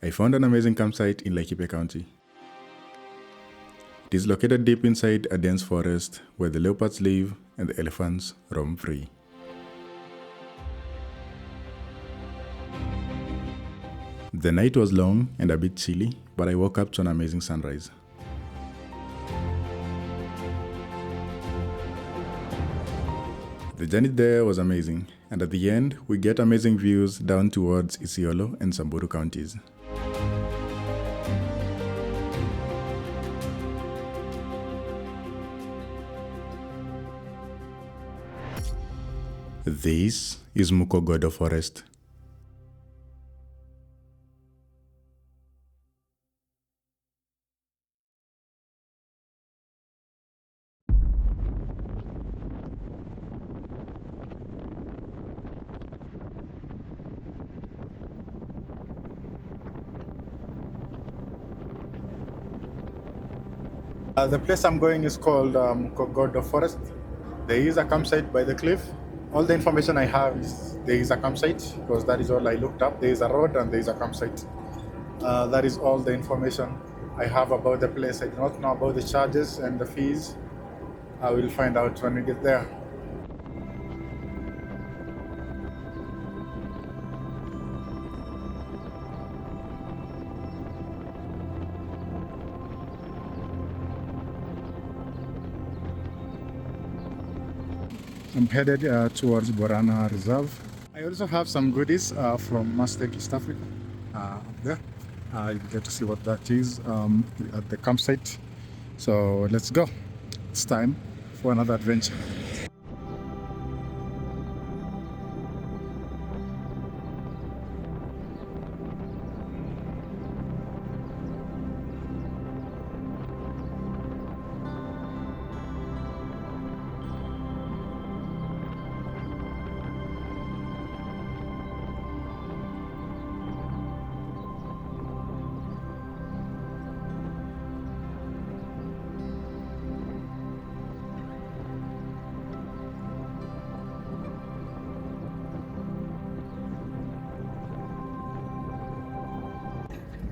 I found an amazing campsite in Laikipia County. It is located deep inside a dense forest where the leopards live and the elephants roam free. The night was long and a bit chilly, but I woke up to an amazing sunrise. The journey there was amazing, and at the end, we get amazing views down towards Isiolo and Samburu counties. This is Mukogodo Forest. The place I'm going is called Mukogodo Forest. There is a campsite by the cliff. All the information I have is there is a campsite because that is all I looked up. There is a road and there is a campsite. That is all the information I have about the place. I do not know about the charges and the fees. I will find out when we get there. I'm headed towards Borana Reserve. I also have some goodies from Mustang East Africa up there. You get to see what that is at the campsite. So let's go. It's time for another adventure.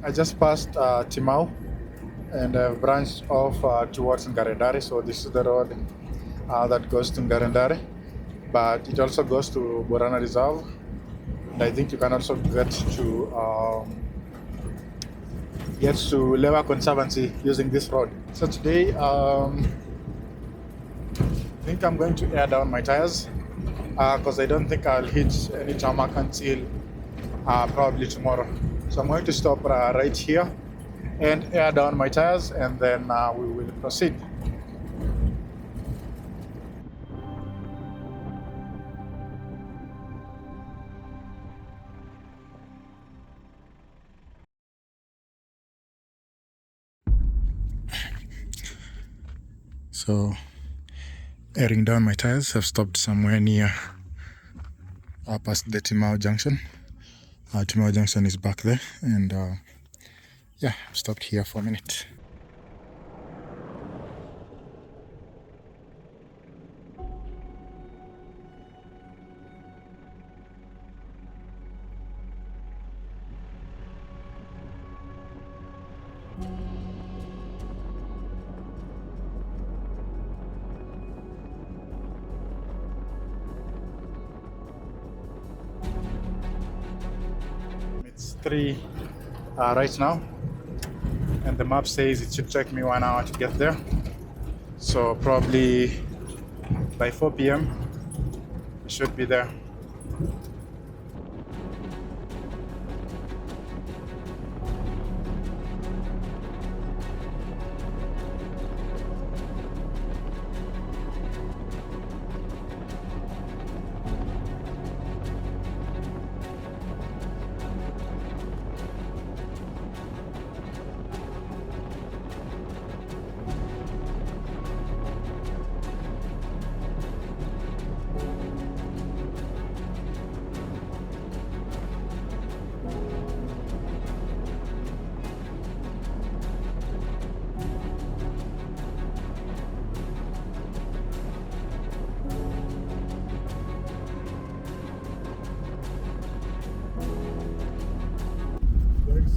I just passed Timau and I've branched off towards Ngarendare. So this is the road that goes to Ngarendare, but it also goes to Borana Reserve. And I think you can also get to Lewa Conservancy using this road. So today, I think I'm going to air down my tires because I don't think I'll hit any tarmac until probably tomorrow. So I'm going to stop right here and air down my tires, and then we will proceed. So airing down my tires, I've stopped somewhere near past the Timau Junction. Timau Junction is back there, and yeah, I've stopped here for a minute. It's 3 right now, and the map says it should take me 1 hour to get there. So probably by 4 p.m. I should be there.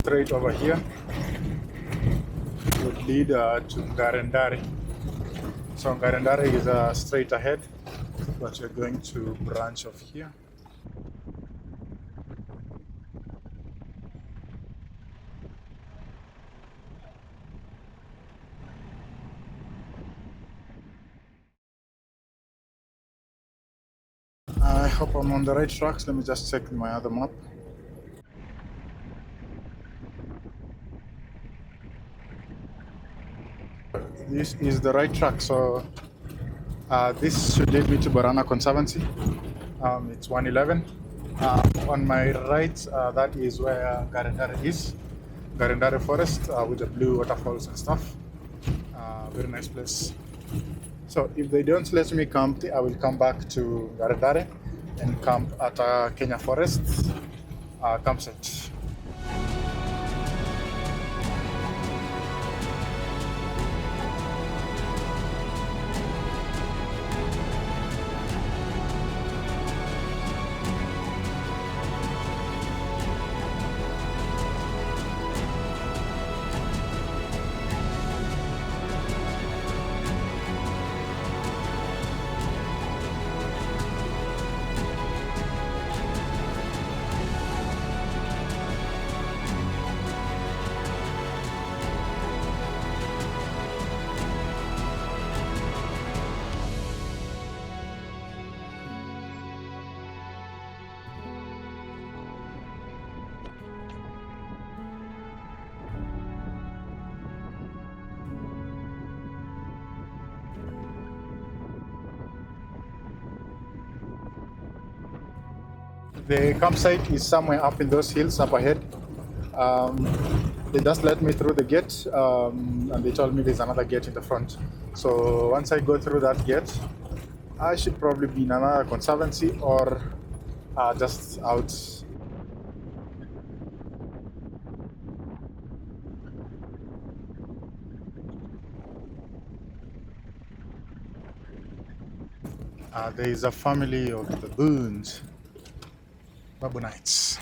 straight over here would lead to Garendari. So Garendari is straight ahead, but you're going to branch off here. I hope I'm on the right tracks. Let me just check my other map. This is the right track, so this should lead me to Barana Conservancy. It's 111. On my right, that is where Garendare is. Garendare Forest with the blue waterfalls and stuff. Very nice place. So if they don't let me camp, I will come back to Garendare and camp at Kenya Forest campsite. The campsite is somewhere up in those hills up ahead. They just let me through the gate, and they told me there's another gate in the front. So once I go through that gate, I should probably be in another conservancy or just out. There is a family of baboons, baboonites.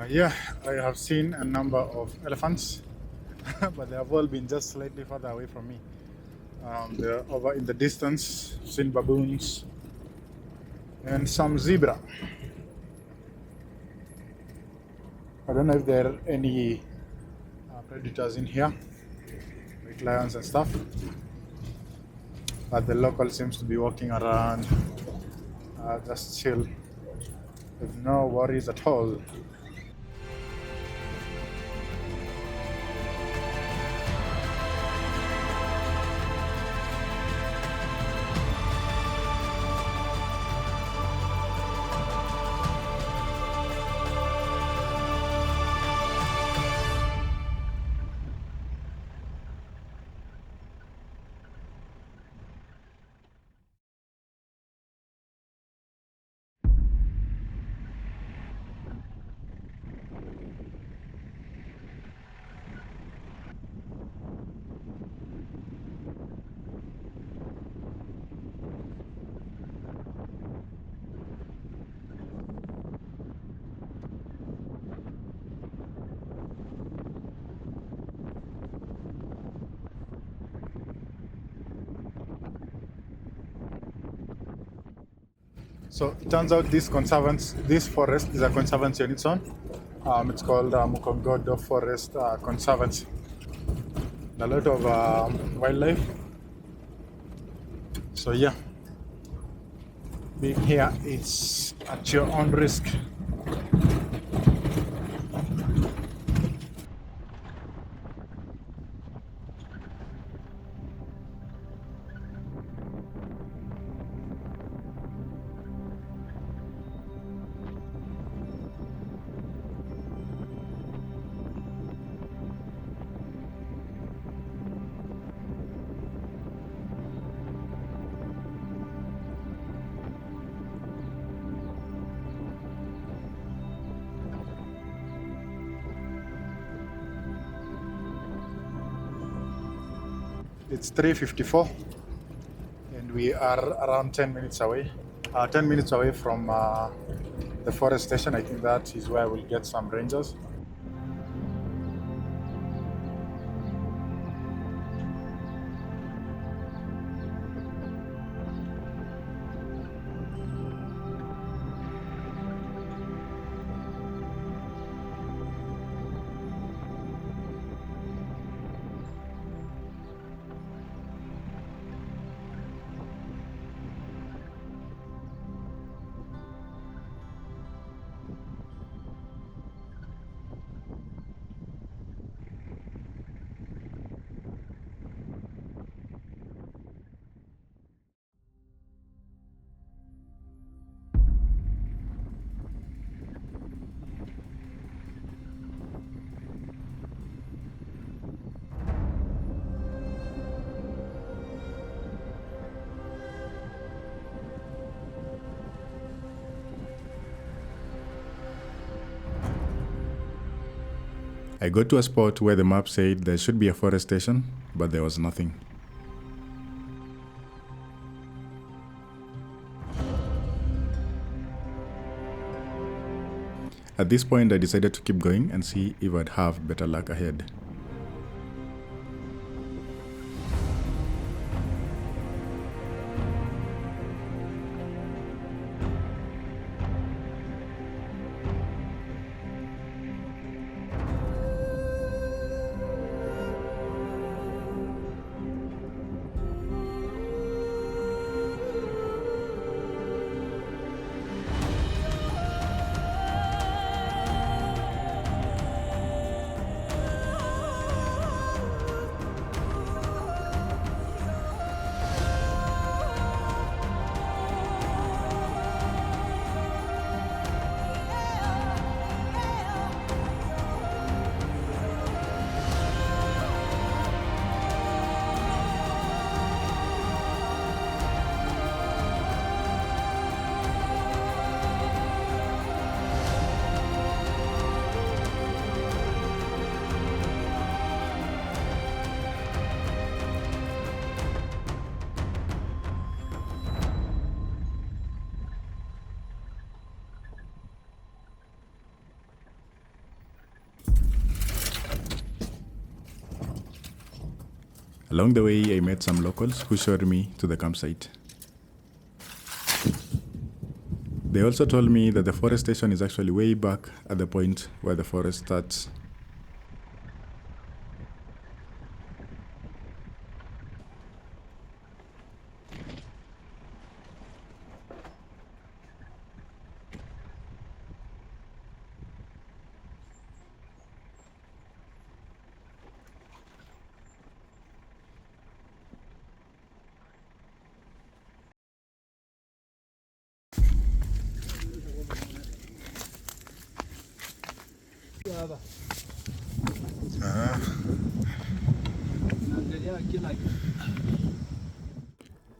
Yeah, I have seen a number of elephants, but they have all been just slightly further away from me. They're over in the distance. I've seen baboons and some zebra. I don't know if there are any predators in here, like lions and stuff, but the local seems to be walking around just chill with no worries at all. So it turns out this forest is a conservancy on its own. It's called Mukogodo Forest Conservancy. A lot of wildlife. So yeah, being here is at your own risk. It's 3:54, and we are around 10 minutes away. 10 minutes away from the forest station. I think that is where we'll get some rangers. I got to a spot where the map said there should be a forest station, but there was nothing. At this point, I decided to keep going and see if I'd have better luck ahead. Along the way, I met some locals who showed me to the campsite. They also told me that the forest station is actually way back at the point where the forest starts.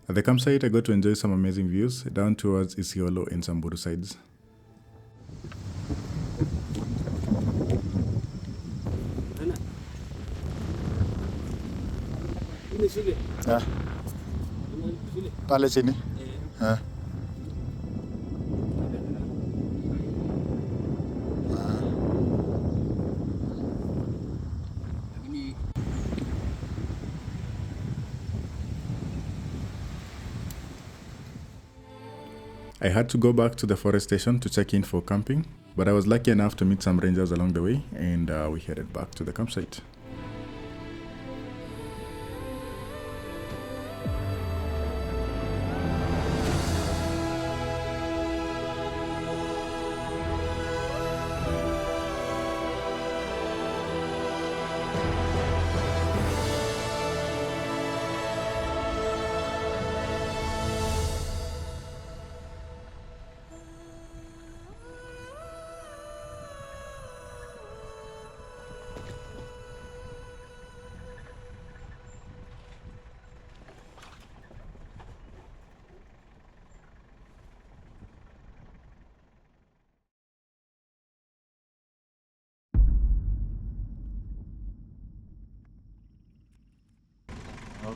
At the campsite, I got to enjoy some amazing views down towards Isiolo and Samburu sides. Pale chini. I had to go back to the forest station to check in for camping, but I was lucky enough to meet some rangers along the way, and we headed back to the campsite.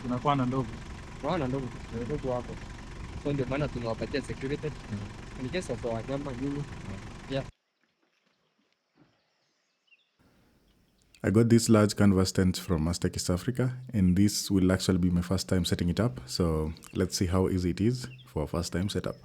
Tunakuwa na ndovu. Wana ndogo wako. So ndio maana tunawapatia security. In case of wanyama nini. Yeah. I got this large canvas tent from Maztec East Africa, and this will actually be my first time setting it up. So let's see how easy it is for a first time setup.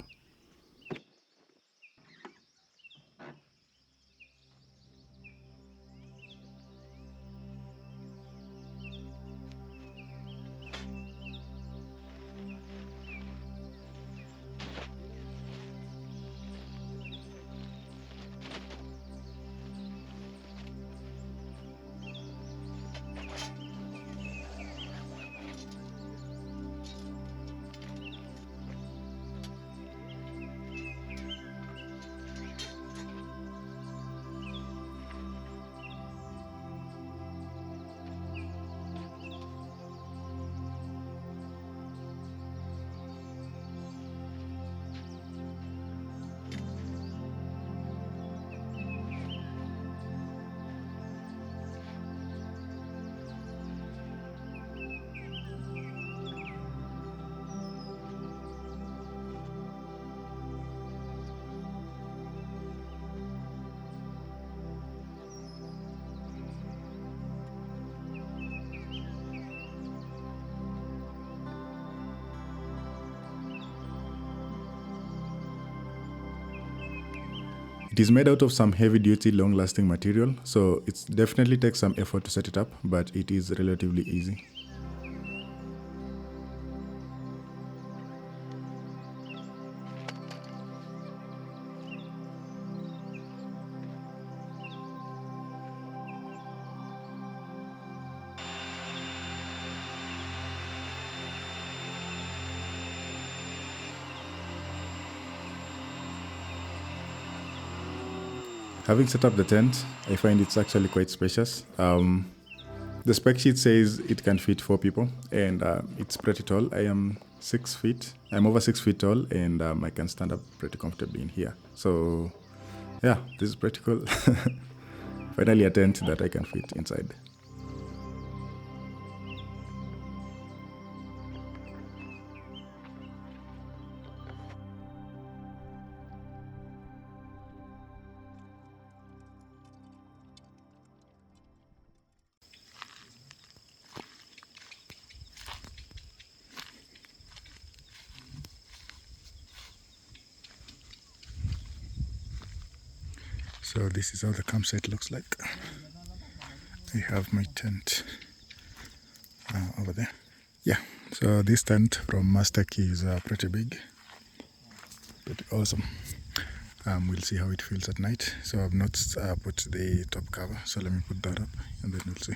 It is made out of some heavy duty long lasting material, so it definitely takes some effort to set it up, but it is relatively easy. Having set up the tent, I find it's actually quite spacious. The spec sheet says it can fit 4 people, and it's pretty tall. I am 6 feet. I'm over 6 feet tall, and I can stand up pretty comfortably in here. So, yeah, this is pretty cool. Finally, a tent that I can fit inside. So this is how the campsite looks like. I have my tent over there. Yeah, so this tent from Master Key is pretty big, pretty awesome. We'll see how it feels at night. So I've not put the top cover, so let me put that up and then we'll see.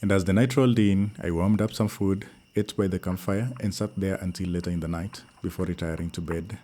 And as the night rolled in, I warmed up some food, ate by the campfire, and sat there until later in the night before retiring to bed.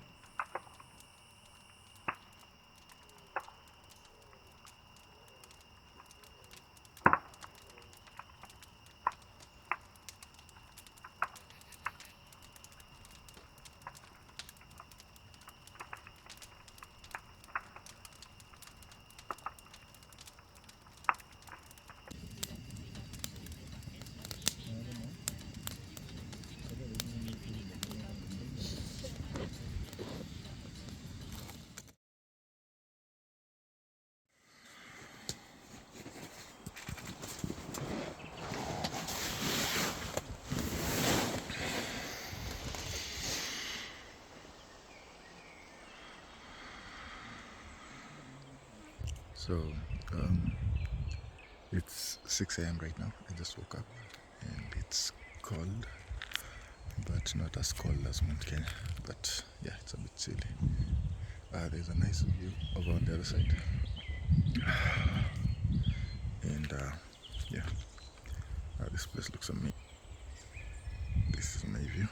So it's 6 a.m. right now. I just woke up and it's cold, but not as cold as Mount Kenya. But yeah, it's a bit chilly. There's a nice view over on the other side. And yeah, this place looks amazing. This is my view.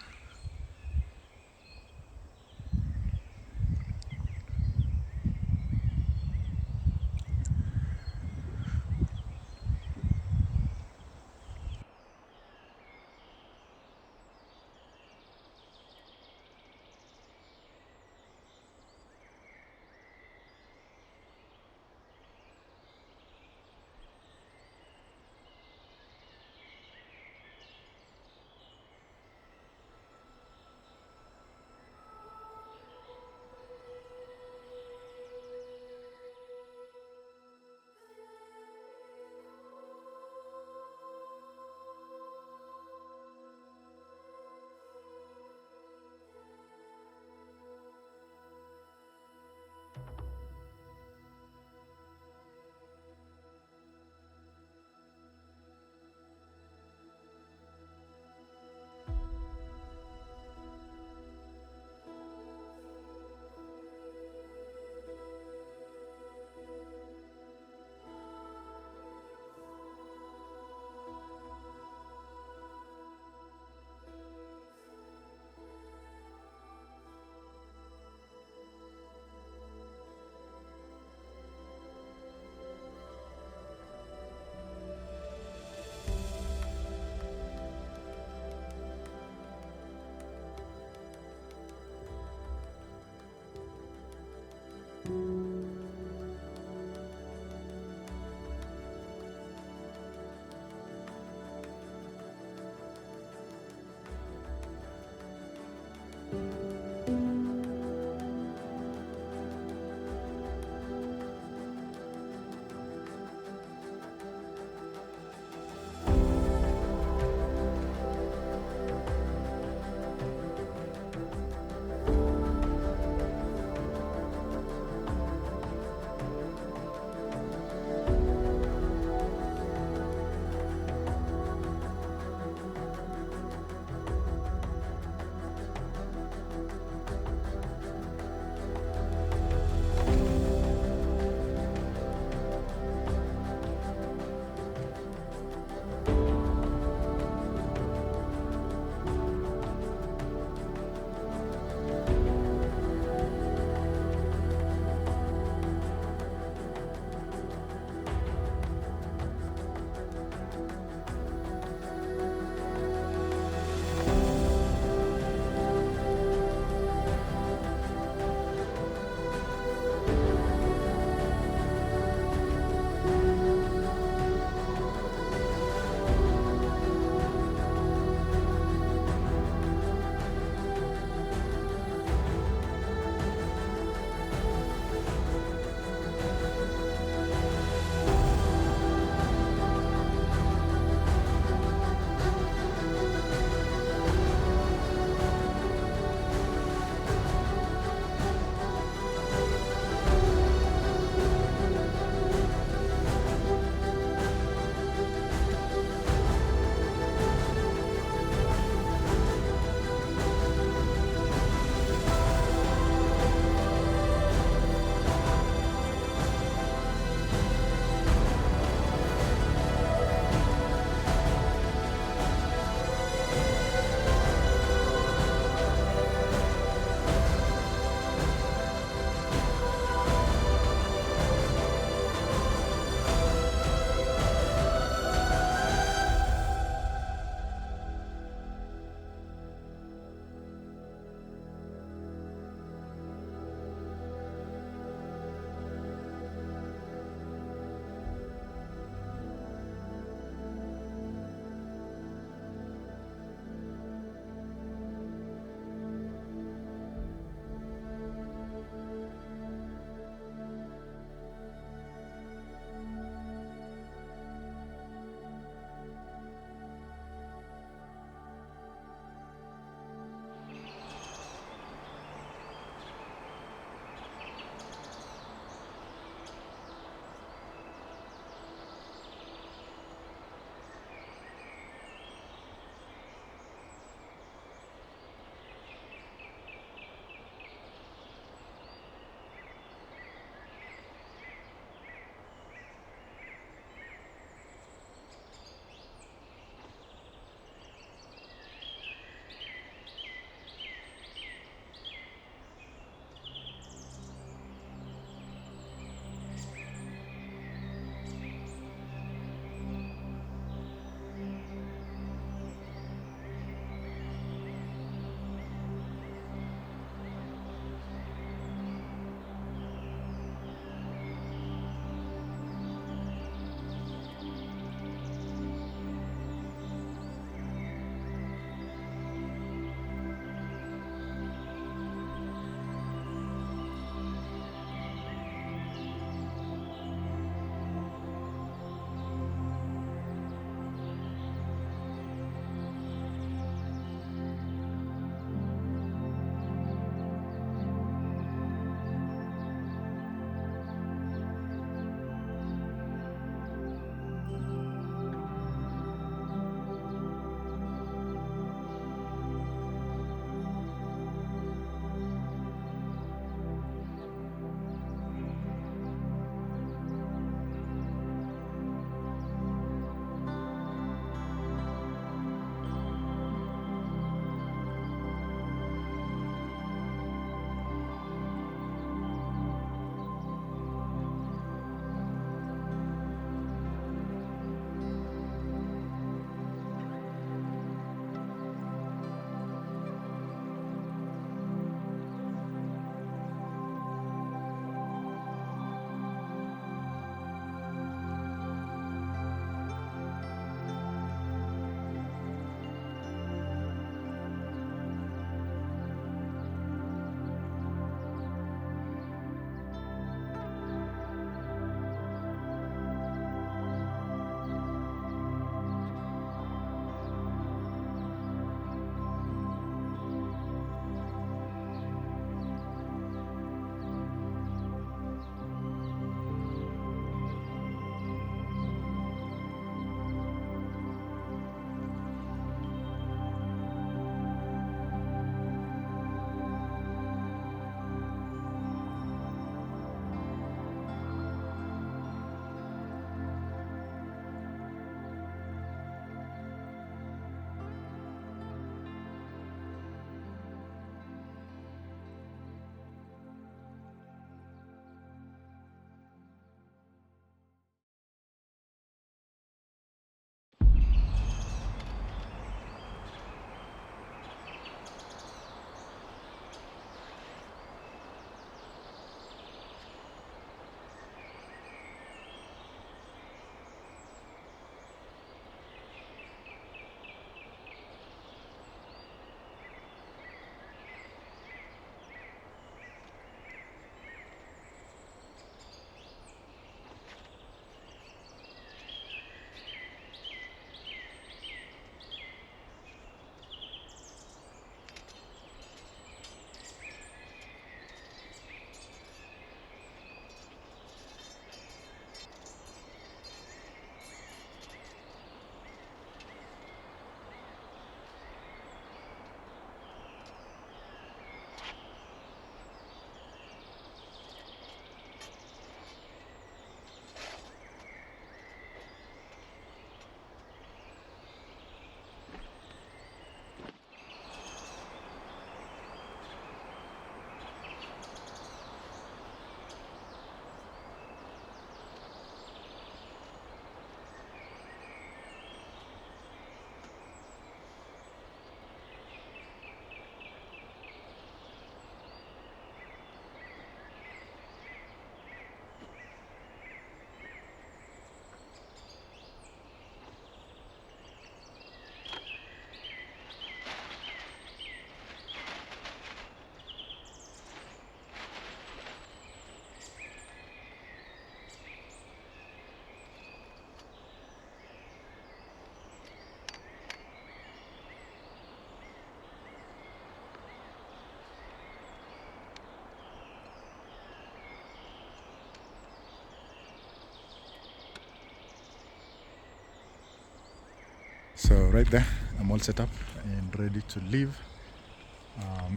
So right there, I'm all set up and ready to leave.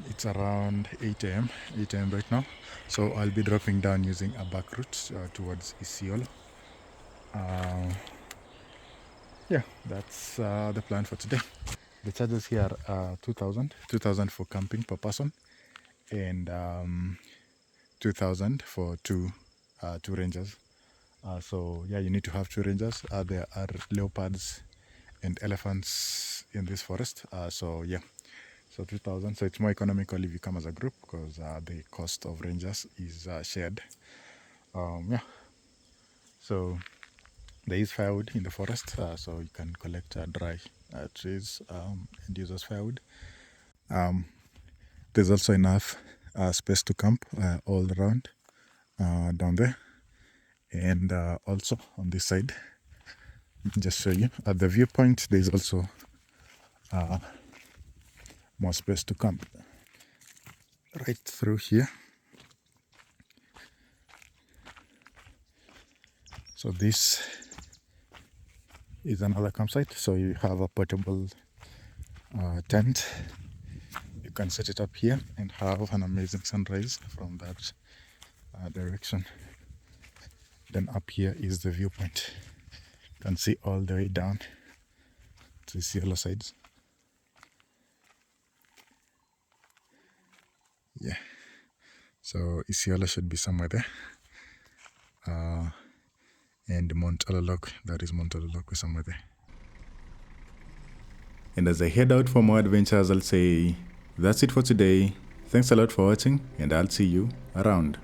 It's around 8 a.m. 8 a.m. right now. So I'll be dropping down using a back route towards Isiolo. Yeah, that's the plan for today. The charges here are 2,000 for camping per person, and 2,000 for two rangers. So yeah, you need to have two rangers. There are leopards and elephants in this forest. So yeah, so 2,000. So it's more economical if you come as a group because the cost of rangers is shared. Yeah. So there is firewood in the forest, so you can collect dry trees and use as firewood. There's also enough space to camp all around down there, and also on this side. Just show you at the viewpoint. There's also more space to camp right through here. So this is another campsite. So you have a portable tent. You can set it up here and have an amazing sunrise from that direction. Then up here is the viewpoint. You can see all the way down to the other sides. Yeah. So Isiolo should be somewhere there. And Mount Ololok, that is Mount Ololok, somewhere there. And as I head out for more adventures, I'll say that's it for today. Thanks a lot for watching, and I'll see you around.